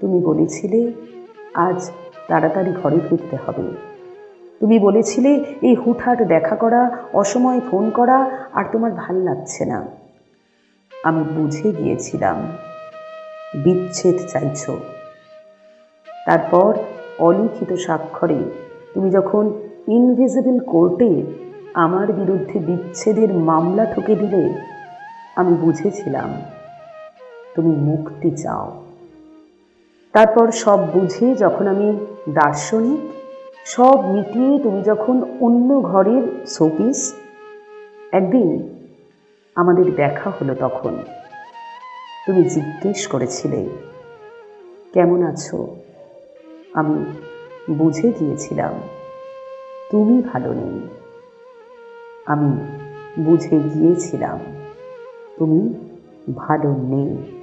তুমি বলেছিলে আজ তাড়াতাড়ি ঘরে ফিরতে হবে। তুমি বলেছিলে এই হুটহাট দেখা করা, অসময়ে ফোন করা আর তোমার ভাল লাগছে না। আমি বুঝে গিয়েছিলাম বিচ্ছেদ চাইছ। তারপর অলিখিত স্বাক্ষরে তুমি যখন ইনভিজিবল কোর্টে আমার বিরুদ্ধে বিচ্ছেদের মামলা ঠুকে দিলে, আমি বুঝেছিলাম তুমি মুক্তি চাও। তারপর সব বুঝে যখন আমি দার্শনিক, সব মিটিয়ে তুমি যখন অন্য ঘরের শোপিস, একদিন আমাদের দেখা হলো। তখন তুমি জিজ্ঞেস করেছিলে কেমন আছো। আমি বুঝে গিয়েছিলাম তুমি ভালো নেই। আমি বুঝে গিয়েছিলাম তুমি ভালো নেই।